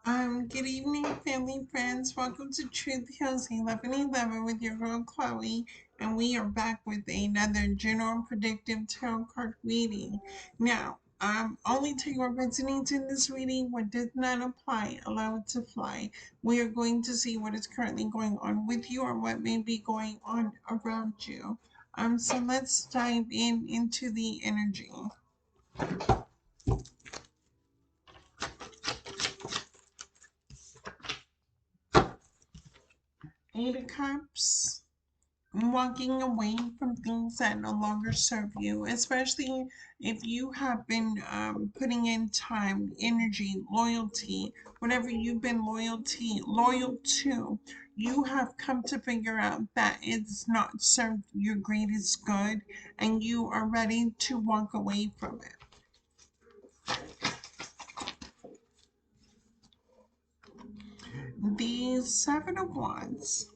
Good evening, family friends. Welcome to Truth Heals 1111 with your girl Chloe, and we are back with another general predictive tarot card reading. Now, only take what resonates in this reading. What does not apply, allow it to fly. We are going to see what is currently going on with you or what may be going on around you. So let's dive into the energy. Eight of Cups. Walking away from things that no longer serve you, especially if you have been putting in time, energy, loyalty, whatever you've been loyal to, you have come to figure out that it's not served your greatest good, and you are ready to walk away from it. The Seven of Wands.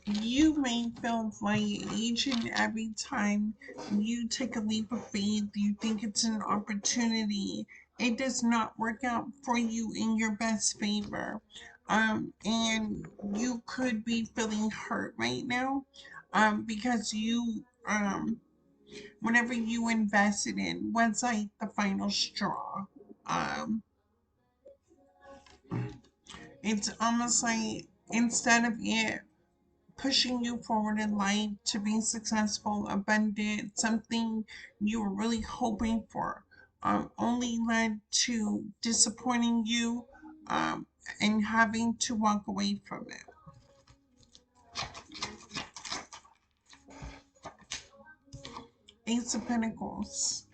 You may feel like each and every time you take a leap of faith, you think it's an opportunity, it does not work out for you in your best favor. And you could be feeling hurt right now, because whatever you invested in was like the final straw. Um, it's almost like instead of it pushing you forward in life to be successful, abundant, something you were really hoping for, only led to disappointing you, and having to walk away from it. Ace of Pentacles.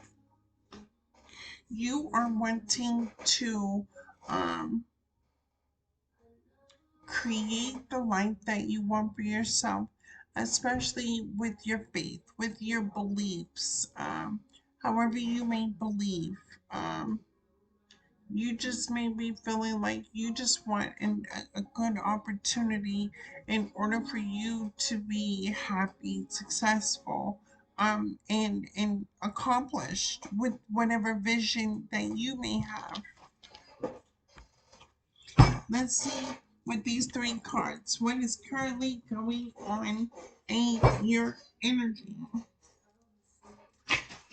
You are wanting to um, create the life that you want for yourself, especially with your faith, with your beliefs, however you may believe. Um, you just may be feeling like you just want a good opportunity in order for you to be happy, successful, and accomplished with whatever vision that you may have. Let's see with these three cards what is currently going on in your energy.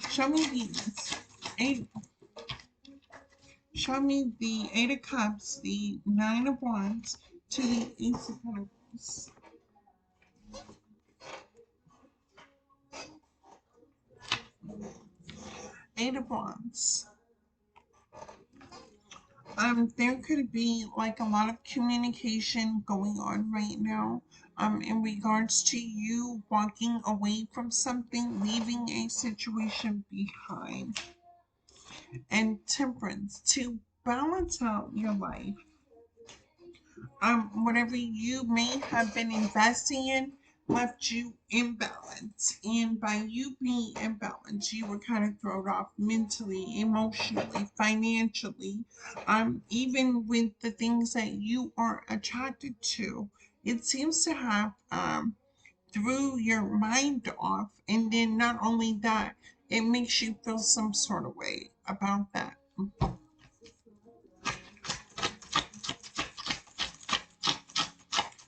Show me these. Eight. Show me the Eight of Cups, the Nine of Wands, to the Ace of Pentacles. Eight of Wands. There could be like a lot of communication going on right now, in regards to you walking away from something, leaving a situation behind. And Temperance, to balance out your life. Whatever you may have been investing in left you imbalanced, and by you being imbalanced, you were kind of thrown off mentally, emotionally, financially, even with the things that you are attracted to. It seems to have threw your mind off, and then not only that, it makes you feel some sort of way about that.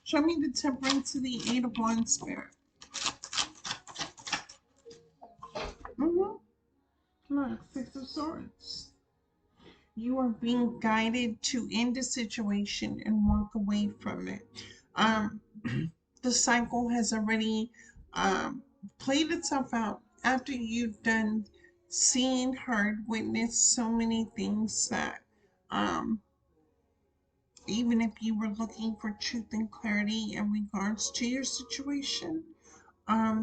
Show me the Temperance of the Eight of Wands, Spirit. Look, Six of Swords. You are being guided to end a situation and walk away from it. Um, the cycle has already played itself out after you've done seen, heard, witnessed so many things that, um, even if you were looking for truth and clarity in regards to your situation,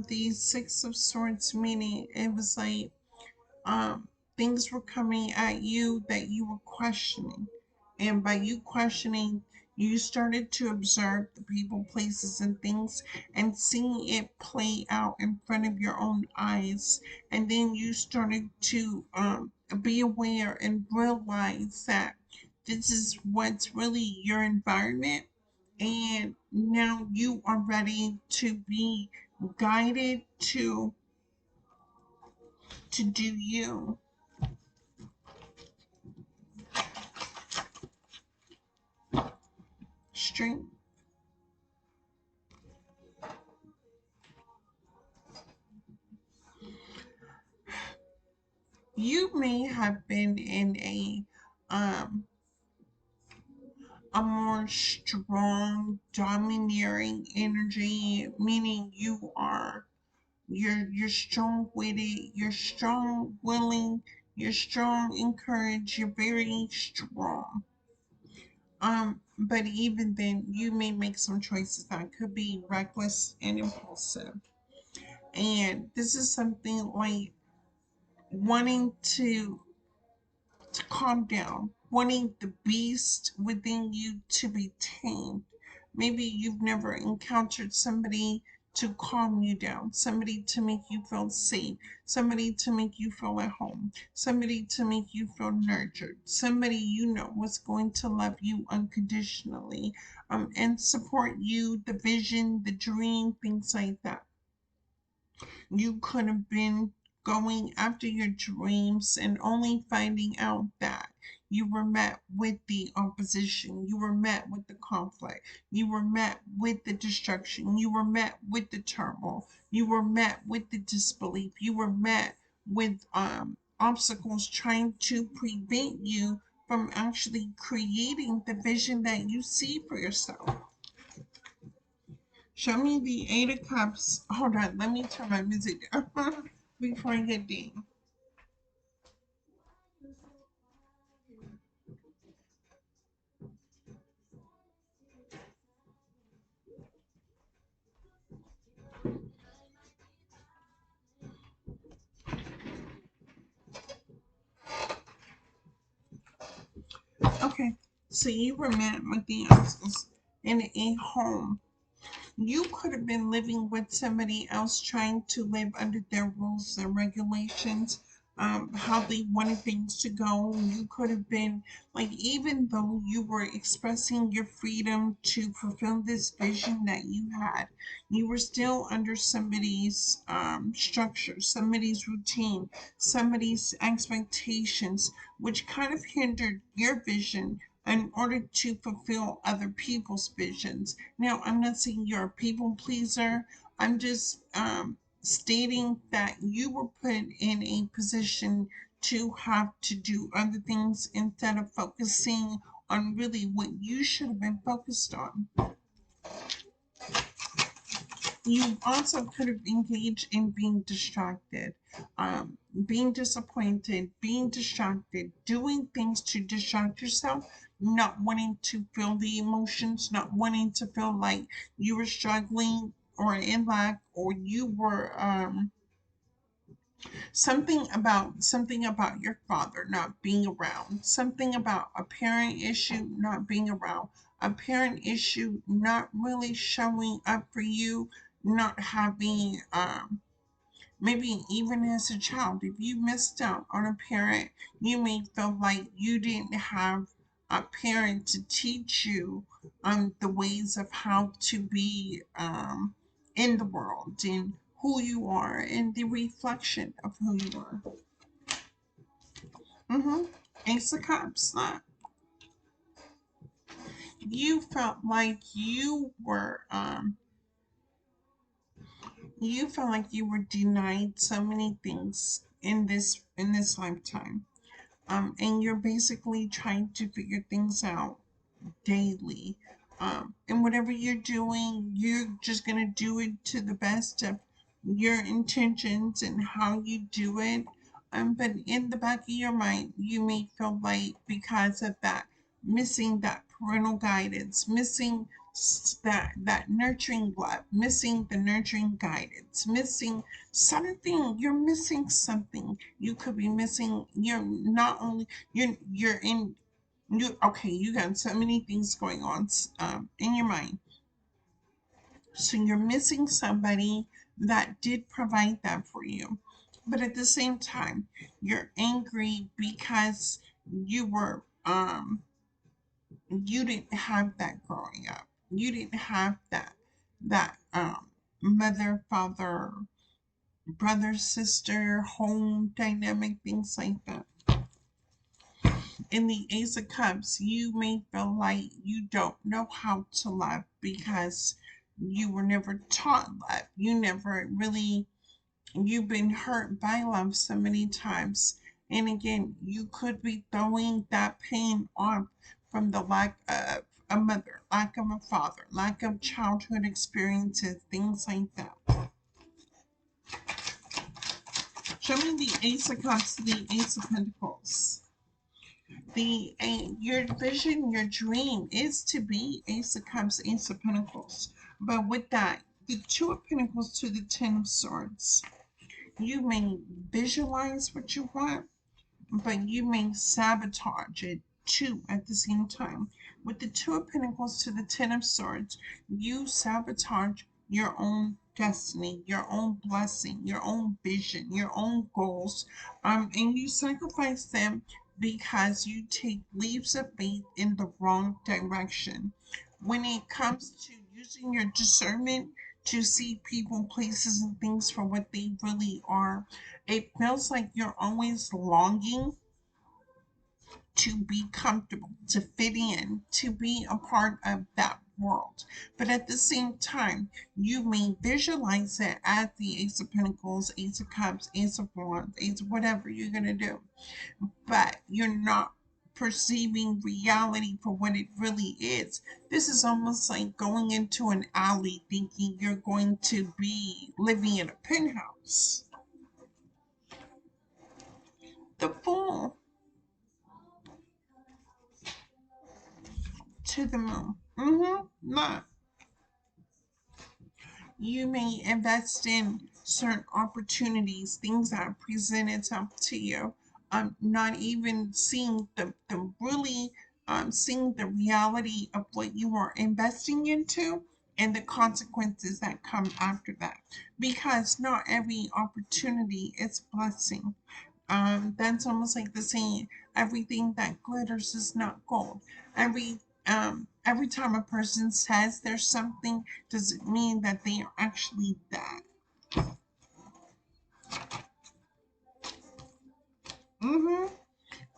the Six of Swords, meaning it was like um, things were coming at you that you were questioning. And by you questioning, you started to observe the people, places, and things and seeing it play out in front of your own eyes. And then you started to be aware and realize that this is what's really your environment. And now you are ready to be guided to do you. strength. You may have been in um a more strong, domineering energy, meaning you're strong witted, you're strong willing, you're strong encouraged, you're very strong. But even then you may make some choices that could be reckless and impulsive. And this is something like wanting to calm down, wanting the beast within you to be tamed. Maybe you've never encountered somebody to calm you down, somebody to make you feel safe, somebody to make you feel at home, somebody to make you feel nurtured, somebody you know was going to love you unconditionally, and support you, the vision, the dream, things like that. You could have been going after your dreams and only finding out that you were met with the opposition, you were met with the conflict, you were met with the destruction, you were met with the turmoil, you were met with the disbelief, you were met with obstacles trying to prevent you from actually creating the vision that you see for yourself. Show me the Eight of Cups. Hold on, let me turn my music down before I get ding. Okay, so you were met with the answers in a home. You could have been living with somebody else trying to live under their rules and regulations, how they wanted things to go. You could have been like, even though you were expressing your freedom to fulfill this vision that you had, you were still under somebody's structure, somebody's routine, somebody's expectations, which kind of hindered your vision in order to fulfill other people's visions. Now, I'm not saying you're a people pleaser. I'm just stating that you were put in a position to have to do other things instead of focusing on really what you should have been focused on. You also could have engaged in being distracted, being disappointed, being distracted, doing things to distract yourself, not wanting to feel the emotions, not wanting to feel like you were struggling or in lack, or you were something about your father not being around, something about a parent issue not being around, a parent issue not really showing up for you, not having maybe even as a child, if you missed out on a parent, you may feel like you didn't have a parent to teach you the ways of how to be in the world and who you are and the reflection of who you are. Mm-hmm. Ace of Cups. You felt like you felt like you were denied so many things in this lifetime. And you're basically trying to figure things out daily. And whatever you're doing, you're just going to do it to the best of your intentions and how you do it. But in the back of your mind, you may feel like because of that, missing that parental guidance, missing that nurturing love, missing the nurturing guidance, missing something. You're missing something. You could be missing. You're not only you're in you okay, you got so many things going on in your mind, so you're missing somebody that did provide that for you, but at the same time you're angry because you were you didn't have that growing up, you didn't have that mother, father, brother, sister, home dynamic, things like that. In the Ace of Cups, you may feel like you don't know how to love because you were never taught love. You've been hurt by love so many times. And again, you could be throwing that pain off from the lack of a mother, lack of a father, lack of childhood experiences, things like that. Show me the Ace of Cups, the Ace of Pentacles. Your vision, your dream is to be Ace of Cups, Ace of Pentacles. But with that, the Two of Pentacles to the Ten of Swords. You may visualize what you want, but you may sabotage it too at the same time. With the Two of Pentacles to the Ten of Swords, you sabotage your own destiny, your own blessing, your own vision, your own goals, and you sacrifice them because you take leaps of faith in the wrong direction. When it comes to using your discernment to see people, places, and things for what they really are, it feels like you're always longing to be comfortable, to fit in, to be a part of that world. But at the same time, you may visualize it as the Ace of Pentacles, Ace of Cups, Ace of Wands, Ace of whatever you're going to do. But you're not perceiving reality for what it really is. This is almost like going into an alley thinking you're going to be living in a penthouse. The Fool to the Moon. Look, you may invest in certain opportunities, things that present itself to you. Not even seeing the really seeing the reality of what you are investing into and the consequences that come after that. Because not every opportunity is blessing. That's almost like the saying, everything that glitters is not gold. Every time a person says there's something, does it mean that they are actually that? Mm-hmm.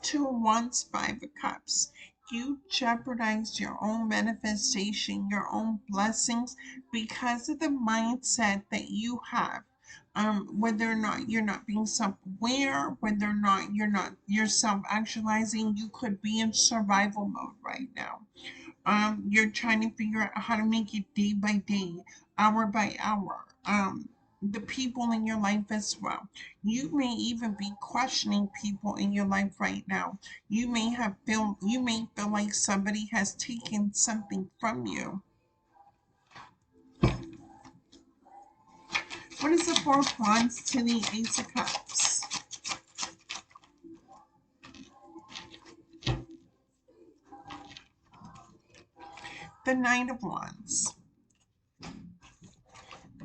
Two of Wands, Five of Cups. You jeopardize your own manifestation, your own blessings because of the mindset that you have. Whether or not you're not being self-aware, whether or not you're self-actualizing, you could be in survival mode right now. You're trying to figure out how to make it day by day, hour by hour. The people in your life as well. You may even be questioning people in your life right now. You may feel like somebody has taken something from you. What is the Four of Wands to the Ace of Cups? The Knight of Wands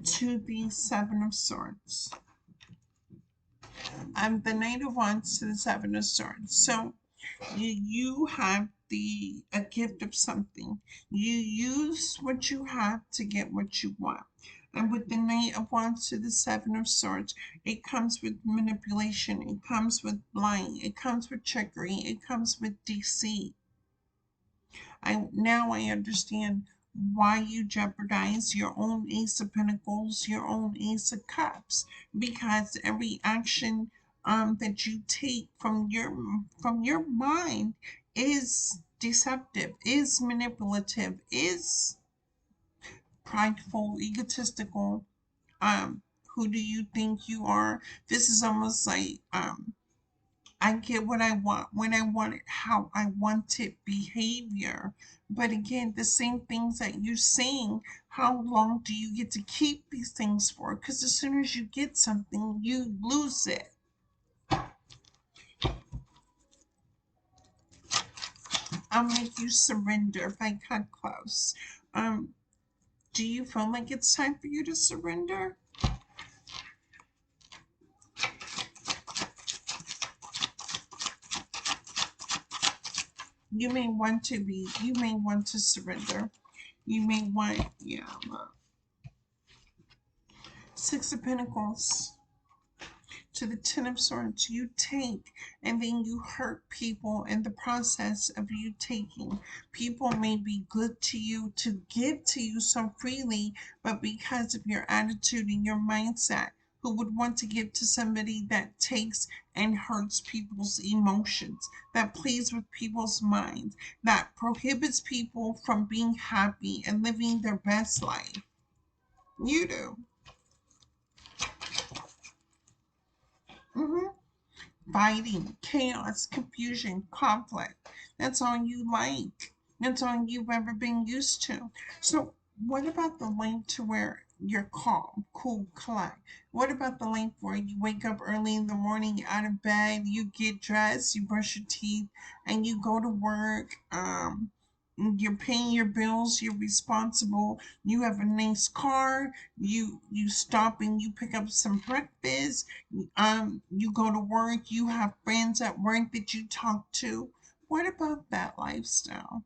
to the Seven of Swords. The Knight of Wands to the Seven of Swords. So you have a gift of something. You use what you have to get what you want. And with the Knight of Wands to the Seven of Swords, it comes with manipulation, it comes with lying, it comes with trickery, it comes with deceit. I understand why you jeopardize your own Ace of Pentacles, your own Ace of Cups, because every action that you take from your mind is deceptive, is manipulative, is prideful, egotistical. Who do you think you are? This is almost like I get what I want when I want it, how I want it behavior. But again, the same things that you're saying, how long do you get to keep these things for? Because as soon as you get something, you lose it. I'll make you surrender if I cut close. Um, do you feel like it's time for you to surrender? You may want to surrender. You may want, Six of Pentacles to the Ten of Swords. You take and then you hurt people in the process of you taking. People may be good to you, to give to you so freely, but because of your attitude and your mindset, who would want to give to somebody that takes and hurts people's emotions, that plays with people's minds, that prohibits people from being happy and living their best life. You do. Mm-hmm. Fighting, chaos, confusion, conflict. That's all you like. That's all you've ever been used to. So, what about the life to where you're calm, cool, collect? What about the life where you wake up early in the morning out of bed, you get dressed, you brush your teeth, and you go to work? You're paying your bills, you're responsible, you have a nice car, you stop and you pick up some breakfast, you go to work, you have friends at work that you talk to. What about that lifestyle?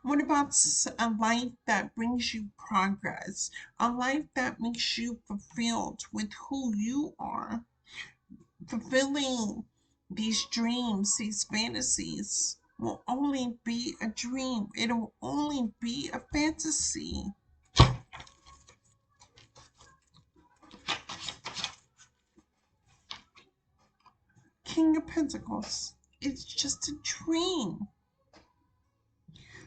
What about a life that brings you progress, a life that makes you fulfilled with who you are? Fulfilling these dreams, these fantasies will only be a dream. It'll only be a fantasy. King of Pentacles. It's just a dream.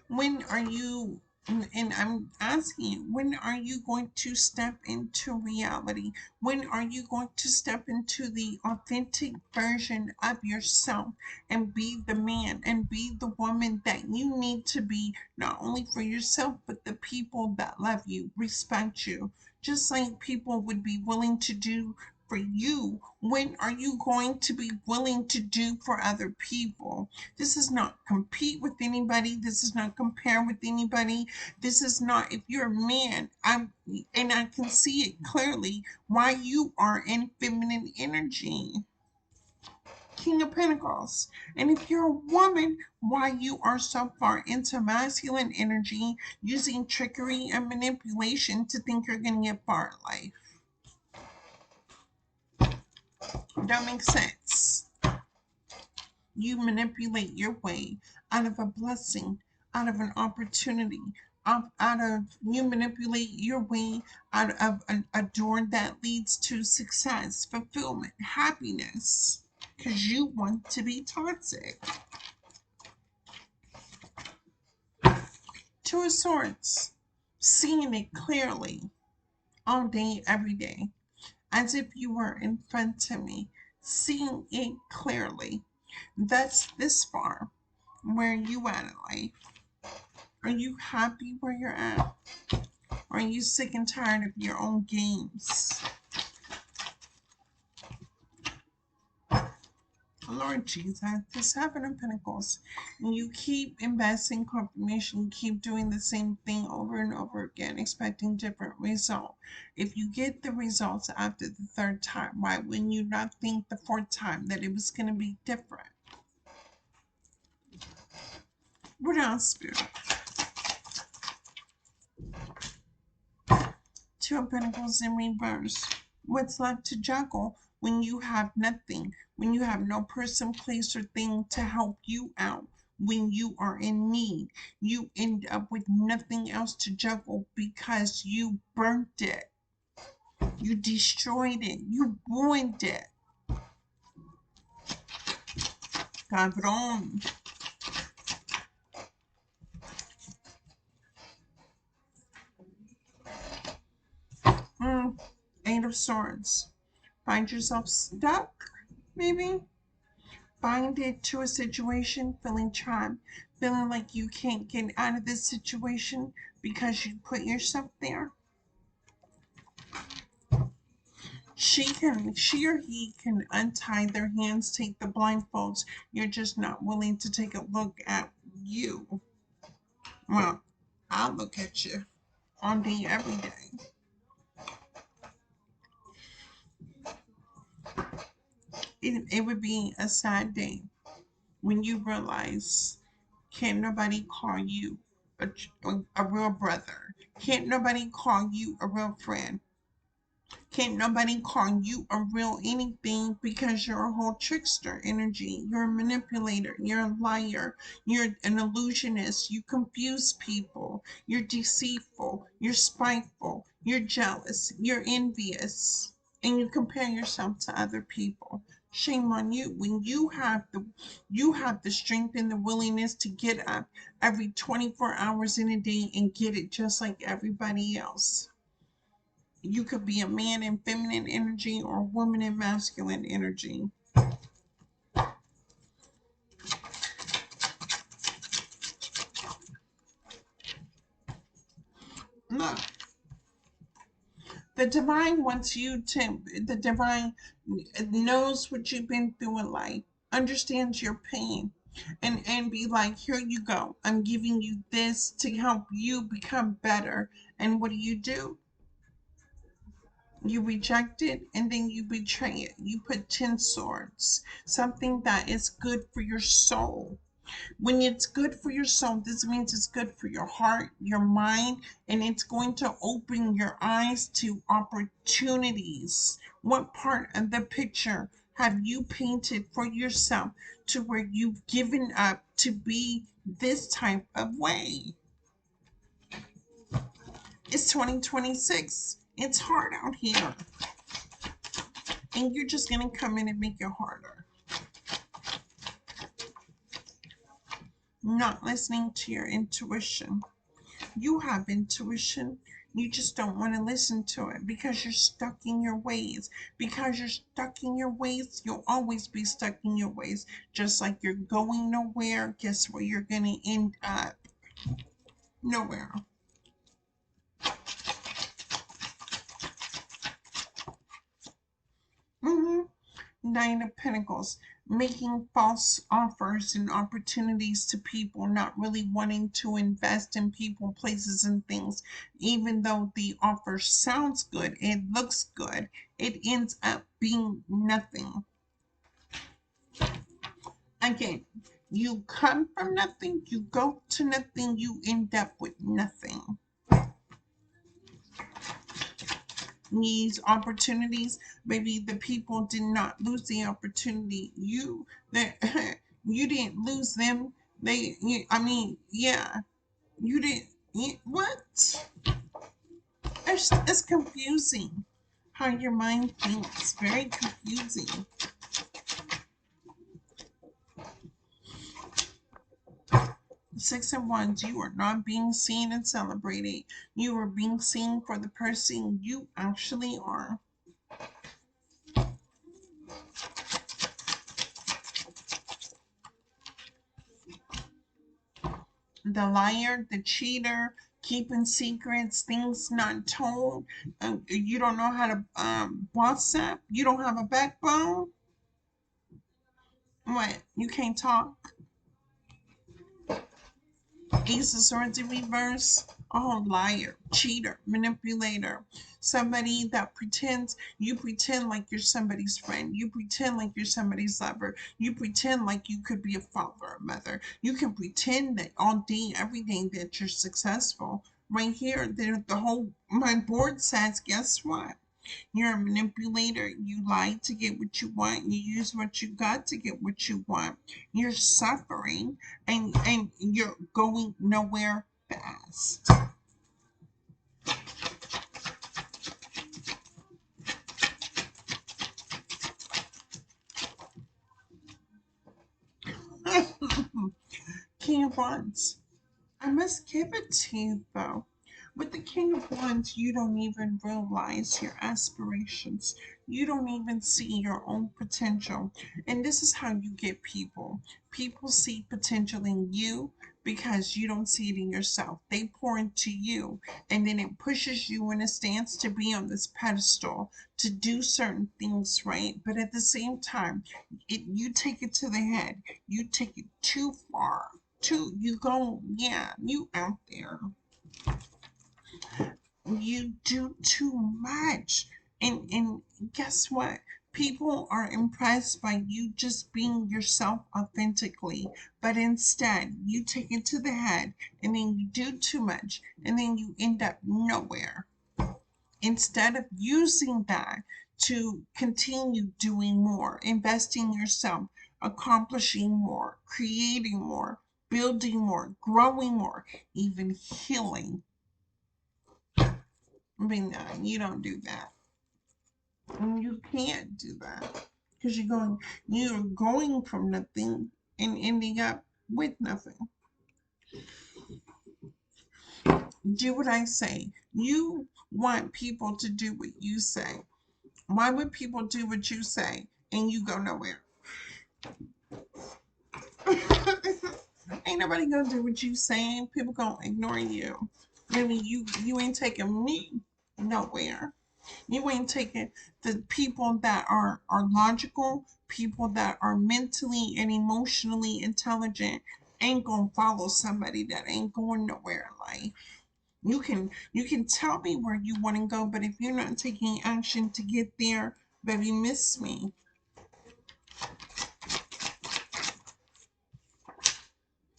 When are you, and I'm asking you, when are you going to step into reality? When are you going to step into the authentic version of yourself and be the man and be the woman that you need to be, not only for yourself, but the people that love you, respect you, just like people would be willing to do for you? When are you going to be willing to do for other people? This is not compete with anybody. This is not compare with anybody. This is not, if you're a man, and I can see it clearly why you are in feminine energy. King of Pentacles. And if you're a woman, why you are so far into masculine energy, using trickery and manipulation to think you're going to get far in life. That makes sense. You manipulate your way out of a blessing, out of an opportunity, out of, you manipulate your way out of a door that leads to success, fulfillment, happiness, because you want to be toxic. Two of Swords, seeing it clearly all day, every day, as if you were in front of me, seeing it clearly. That's this far. Where are you at in life? Are you happy where you're at? Or are you sick and tired of your own games? Lord Jesus, the Seven of Pentacles. And you keep investing confirmation, you keep doing the same thing over and over again, expecting different results. If you get the results after the third time, why wouldn't you not think the fourth time that it was going to be different? What else, Spirit? Two of Pentacles in reverse. What's left to juggle when you have nothing, when you have no person, place, or thing to help you out? When you are in need, you end up with nothing else to juggle because you burnt it. You destroyed it. You ruined it. Cabrón. Eight of Swords. Find yourself stuck, maybe? Bind it to a situation, feeling trapped, feeling like you can't get out of this situation because you put yourself there. She or he can untie their hands, take the blindfolds. You're just not willing to take a look at you. Well, I'll look at you all day, every day. It would be a sad day when you realize, can't nobody call you a real brother? Can't nobody call you a real friend? Can't nobody call you a real anything because you're a whole trickster energy. You're a manipulator. You're a liar. You're an illusionist. You confuse people. You're deceitful. You're spiteful. You're jealous. You're envious. And you compare yourself to other people. Shame on you when you have the strength and the willingness to get up every 24 hours in a day and get it just like everybody else. You could be a man in feminine energy or a woman in masculine energy. Look, the divine knows what you've been through in life, understands your pain, and be like, here you go. I'm giving you this to help you become better. And what do? You reject it and then you betray it. You put 10 swords, something that is good for your soul. When it's good for your soul, this means it's good for your heart, your mind, and it's going to open your eyes to opportunities. What part of the picture have you painted for yourself to where you've given up to be this type of way? It's 2026. It's hard out here. And you're just going to come in and make it harder. Not listening to your intuition. You have intuition. You just don't want to listen to it because you're stuck in your ways. Because you're stuck in your ways, you'll always be stuck in your ways. Just like you're going nowhere, guess where you're going to end up? Nowhere. Mm-hmm. Nine of Pentacles, making false offers and opportunities to people, not really wanting to invest in people, places, and things. Even though the offer sounds good, it looks good, it ends up being nothing. Again, you come from nothing, you go to nothing, you end up with nothing. These opportunities, maybe the people did not lose the opportunity. You didn't lose them. Yeah, you didn't. What? It's confusing how your mind thinks. Very confusing. Six of Wands, you are not being seen and celebrated. You are being seen for the person you actually are. The liar, the cheater, keeping secrets, things not told. You don't know how to boss up. You don't have a backbone. What? You can't talk. Ace of Swords in reverse. Oh, liar, cheater, manipulator. Somebody that you pretend like you're somebody's friend. You pretend like you're somebody's lover. You pretend like you could be a father or mother. You can pretend that all day, every day that you're successful. Right here, my board says, guess what? You're a manipulator. You lie to get what you want. You use what you got to get what you want. You're suffering and you're going nowhere fast. King of Wands. I must give it to you though. With the King of Wands, you don't even realize your aspirations. You don't even see your own potential. And this is how you get people. People see potential in you because you don't see it in yourself. They pour into you, and then it pushes you in a stance to be on this pedestal, to do certain things right. But at the same time, you take it to the head. You take it too far. You go, yeah, you out there. You do too much. And guess what? People are impressed by you just being yourself authentically. But instead, you take it to the head and then you do too much and then you end up nowhere. instead of using that to continue doing more, investing in yourself, accomplishing more, creating more, building more, growing more, even healing. I mean, you don't do that. And you can't do that because you're going from nothing and ending up with nothing. Do what I say. You want people to do what you say. Why would people do what you say and you go nowhere? Ain't nobody gonna do what you saying. People gonna ignore you. Maybe you ain't taking me nowhere. You ain't taking the people that are logical, people that are mentally and emotionally intelligent ain't gonna follow somebody that ain't going nowhere in life. You can tell me where you want to go, but if you're not taking action to get there, baby, miss me.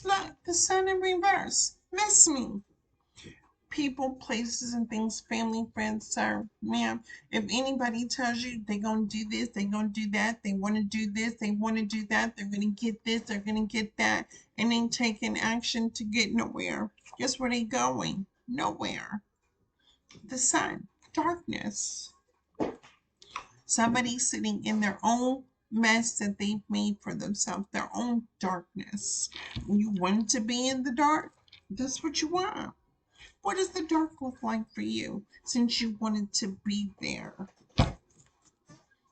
Look, the sun in reverse. Miss me. People, places, and things, family, friends, sir, ma'am. If anybody tells you they're gonna do this, they're gonna do that, they want to do this, they want to do that, they're gonna get this, they're gonna get that, and ain't taking action to get nowhere, guess where they going? Nowhere. The sun, darkness. Somebody sitting in their own mess that they've made for themselves, their own darkness. You want to be in the dark? That's what you want. What does the dark look like for you since you wanted to be there?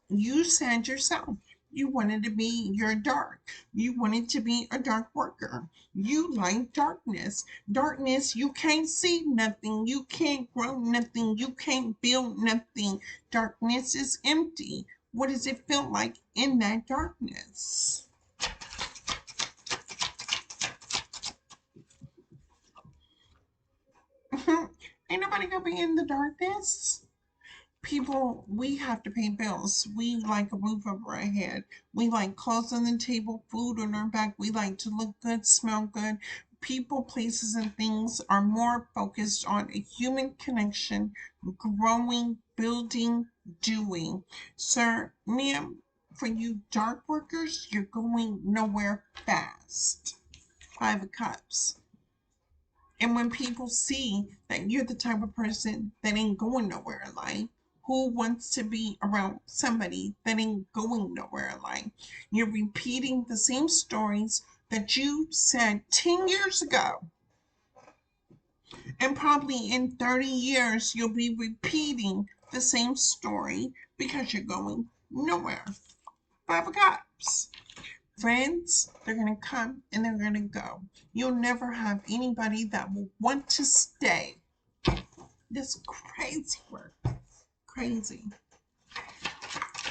You said yourself you wanted to be your dark. You wanted to be a dark worker. You like darkness. Darkness, you can't see nothing. You can't grow nothing. You can't build nothing. Darkness is empty. What does it feel like in that darkness? Ain't nobody gonna be in the darkness. People, we have to pay bills. We like a roof over our head. We like clothes on the table, food on our back. We like to look good, smell good. People, places, and things are more focused on a human connection, growing, building, doing. Sir, ma'am, for you dark workers, you're going nowhere fast. Five of Cups. And when people see that you're the type of person that ain't going nowhere in life, who wants to be around somebody that ain't going nowhere in life? You're repeating the same stories that you said 10 years ago. And probably in 30 years, you'll be repeating the same story because you're going nowhere. Five of Cups. Friends, they're going to come and they're going to go. You'll never have anybody that will want to stay. This crazy work. Crazy.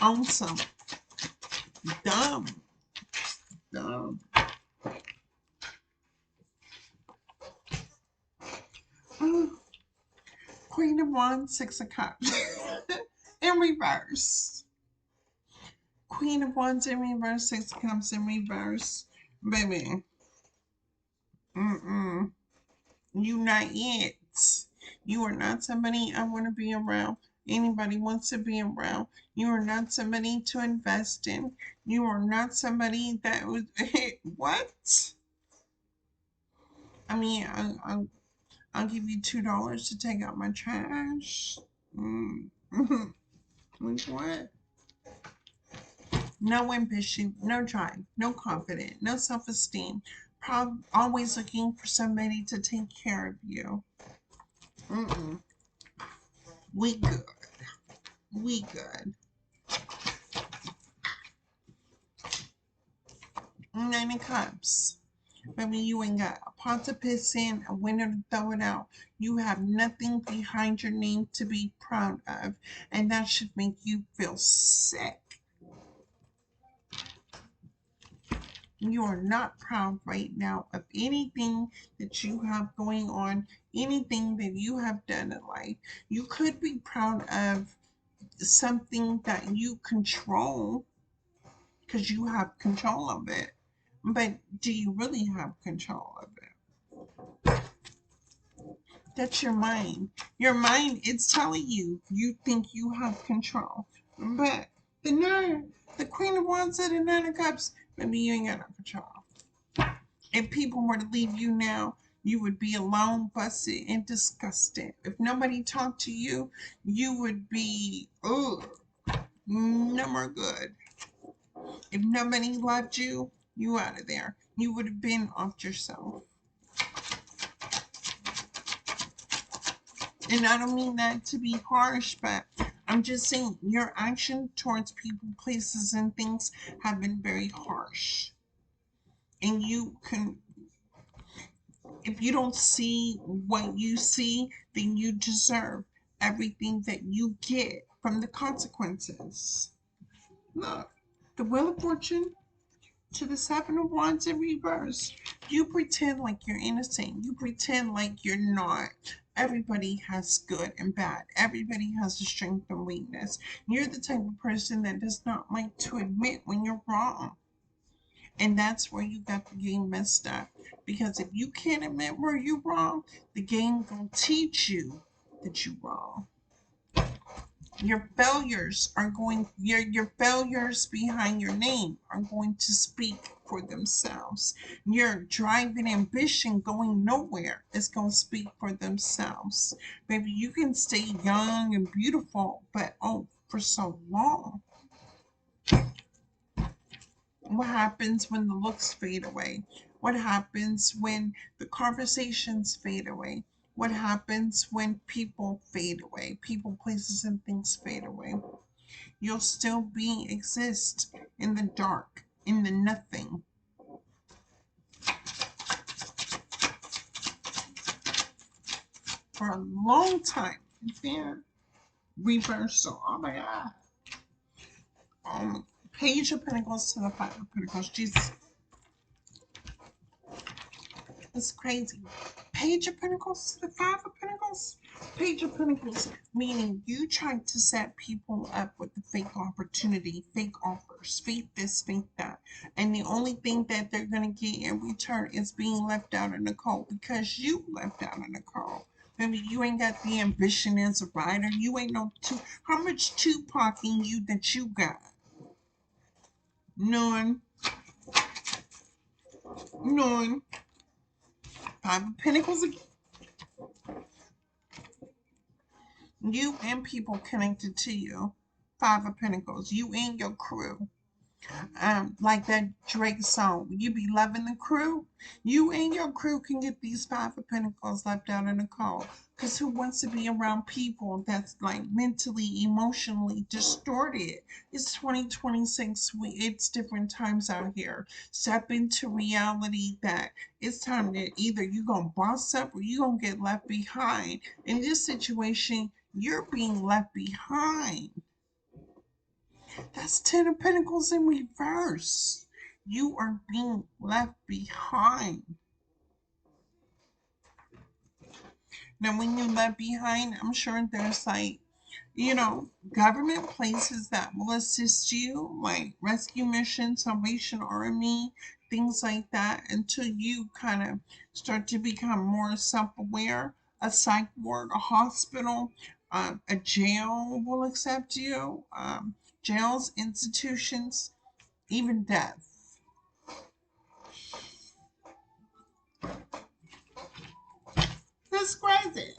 Awesome. Dumb. Dumb. Queen of Wands, Six of Cups. In reverse. Queen of Wands in reverse, Six of Cups in reverse. Baby. Mm-mm. You not it. You are not somebody I want to be around. Anybody wants to be around. You are not somebody to invest in. You are not somebody that was what? I mean, I'll give you $2 to take out my trash. Like what? No ambition, no drive, no confidence, no self-esteem. Always looking for somebody to take care of you. Mm-mm. We good. We good. Nine of Cups. Baby, you ain't got a pot to piss in, a window to throw it out. You have nothing behind your name to be proud of, and that should make you feel sick. You are not proud right now of anything that you have going on, anything that you have done in life. You could be proud of something that you control because you have control of it. But do you really have control of it? That's your mind. Your mind is telling you you think you have control. But the nine, the Queen of Wands and the Nine of Cups, maybe you ain't got no control. If people were to leave you now, you would be alone, busted, and disgusted. If nobody talked to you, you would be, ugh, no more good. If nobody loved you, you out of there. You would have been off yourself. And I don't mean that to be harsh, but I'm just saying your action towards people, places, and things have been very harsh. And you can, if you don't see what you see, then you deserve everything that you get from the consequences. Look, the Wheel of Fortune to the Seven of Wands in reverse. You pretend like you're innocent. You pretend like you're not. Everybody has good and bad. Everybody has a strength and weakness. You're the type of person that does not like to admit when you're wrong. And that's where you got the game messed up. Because if you can't admit where you're wrong, the game gonna teach you that you're wrong. Your failures are going your failures behind your name are going to speak for themselves. Your drive and ambition going nowhere is going to speak for themselves. Baby, you can stay young and beautiful, but oh, for so long. What happens when the looks fade away? What happens when the conversations fade away? What happens when people fade away? People, places, and things fade away. You'll still exist in the dark, in the nothing. For a long time. Then reversal. Oh my God. Page of Pentacles to the Five of Pentacles. Jesus. It's crazy. Page of Pentacles to the Five of Pentacles. Page of Pentacles, meaning you trying to set people up with the fake opportunity, fake offers, fake this, fake that. And the only thing that they're going to get in return is being left out in the cold because you left out in the cold. Maybe you ain't got the ambition as a writer. You ain't no how much Tupac in you that you got? None. None. Five of Pentacles again. You and people connected to you. Five of Pentacles. You and your crew. Like that Drake song. You be loving the crew. You and your crew can get these Five of Pentacles left out in the cold. Because who wants to be around people that's like mentally, emotionally distorted? It's 2026. It's different times out here. Step into reality that it's time that either you're going to boss up or you're going to get left behind. In this situation, you're being left behind. That's Ten of Pentacles in reverse. You are being left behind. Now, when you're left behind, I'm sure there's like, government places that will assist you, like rescue mission, Salvation Army, things like that, until you kind of start to become more self-aware. A psych ward, a hospital, a jail will accept you. Jails, institutions, even death. That's crazy.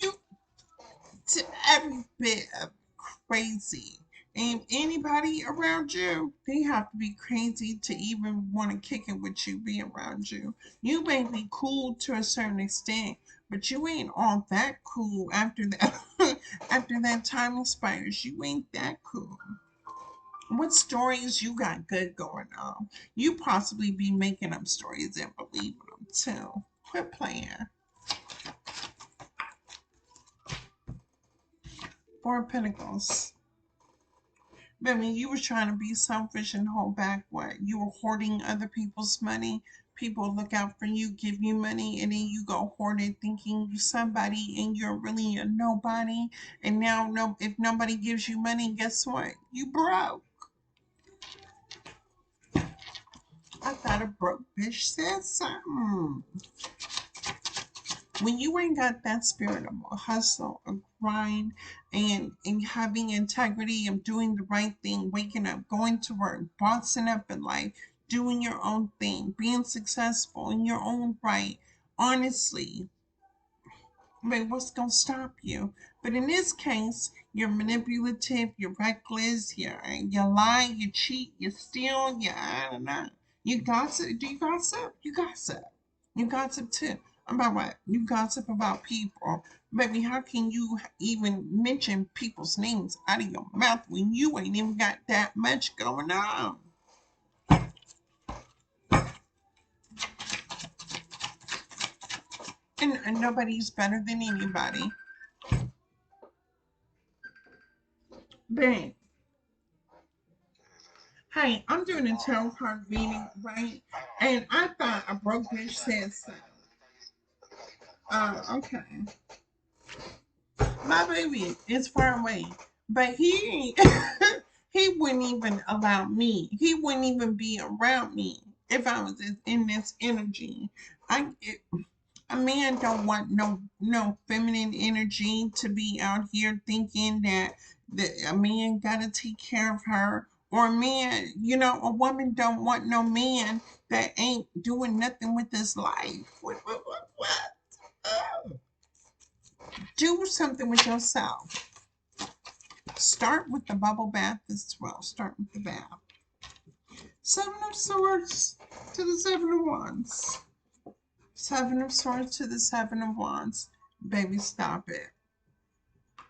You to every bit of crazy. And anybody around you, they have to be crazy to even want to kick it with you, be around you. You may be cool to a certain extent, but you ain't all that cool after that. After that time expires, you ain't that cool. What stories you got good going on? You possibly be making up stories and believing them too. Quit playing. Four of Pentacles. Baby, you were trying to be selfish and hold back what? You were hoarding other people's money. People look out for you, give you money, and then you go hoard it thinking you somebody and you're really a nobody. And now if nobody gives you money, guess what? You broke. I thought a broke bitch said something. When you ain't got that spirit of a hustle, a grind, and having integrity of doing the right thing, waking up, going to work, bossing up in life, doing your own thing, being successful in your own right, honestly, but what's gonna stop you? But in this case, you're manipulative, you're reckless, you lie, you cheat, you steal, I don't know. You gossip. Do you gossip? You gossip. You gossip too. About what? You gossip about people. Baby, how can you even mention people's names out of your mouth when you ain't even got that much going on? And nobody's better than anybody. Bang. Hey, I'm doing a tarot card reading, right? And I thought a broke bitch said so. Okay. My baby is far away, but he he wouldn't even allow me. He wouldn't even be around me if I was in this energy. I a man don't want no feminine energy to be out here thinking that a man gotta take care of her, or a man, a woman don't want no man that ain't doing nothing with his life. What? Oh. Do something with yourself. Start with the bubble bath as well. Start with the bath. Seven of Swords to the Seven of Wands. Seven of Swords to the Seven of Wands. Baby, stop it.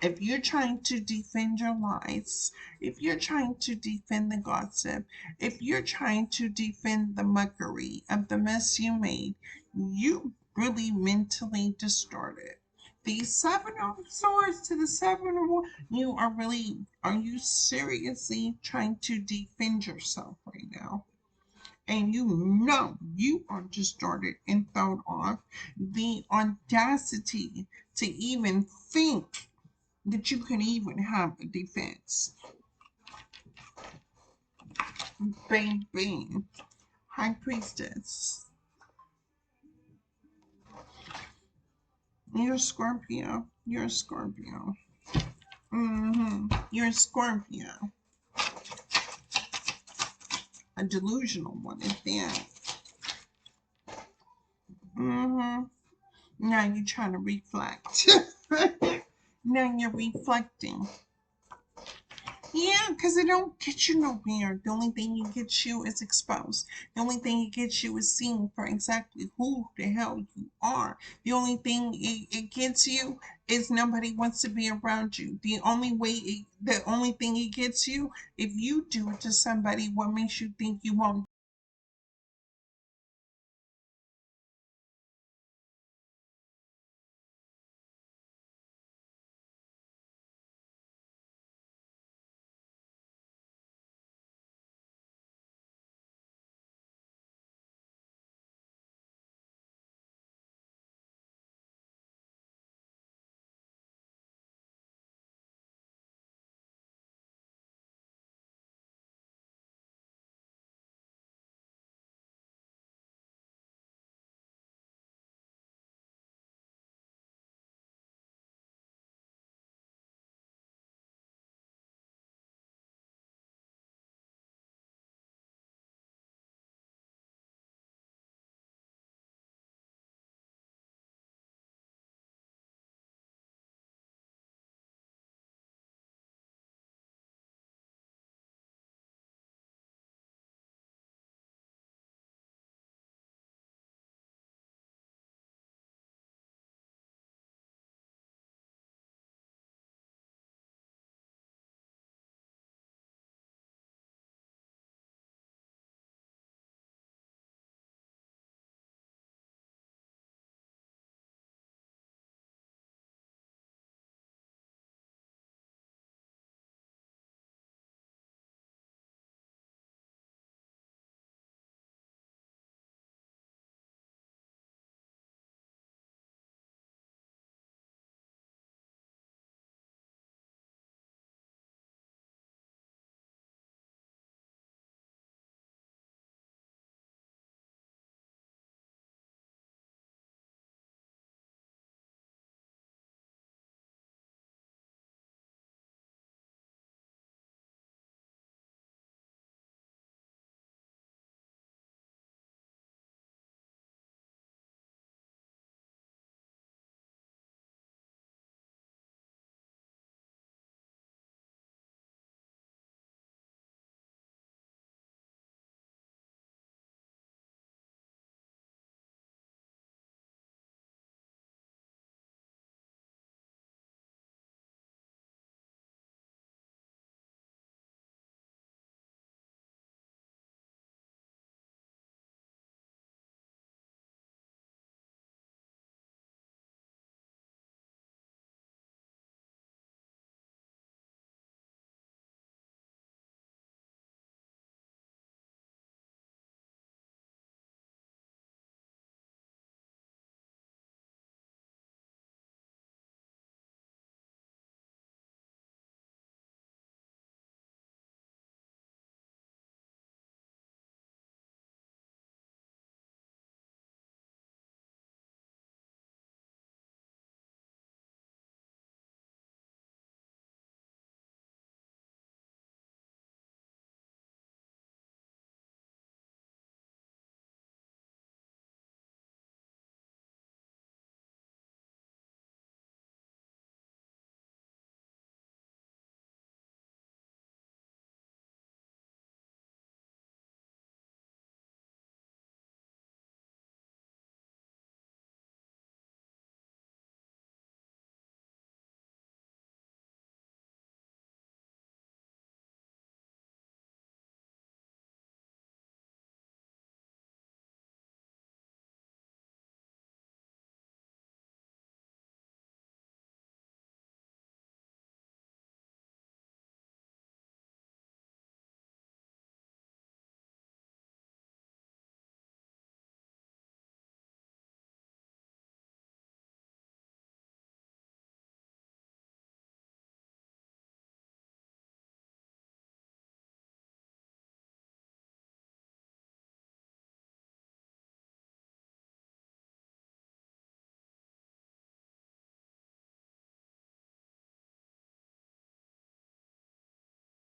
If you're trying to defend your lies, if you're trying to defend the gossip, if you're trying to defend the mockery of the mess you made, you really mentally distorted. The Seven of Swords to the Seven of Wands, are you seriously trying to defend yourself right now? And you are distorted and thrown off. The audacity to even think that you can even have a defense. Bang, bang. High Priestess. You're a Scorpio. You're a Scorpio. You're a Scorpio. A delusional one at that. Now you're trying to reflect. Now you're reflecting. Yeah, because it don't get you nowhere. The only thing it gets you is exposed. The only thing it gets you is seen for exactly who the hell you are. The only thing it gets you is nobody wants to be around you. The only thing it gets you, if you do it to somebody, what makes you think you won't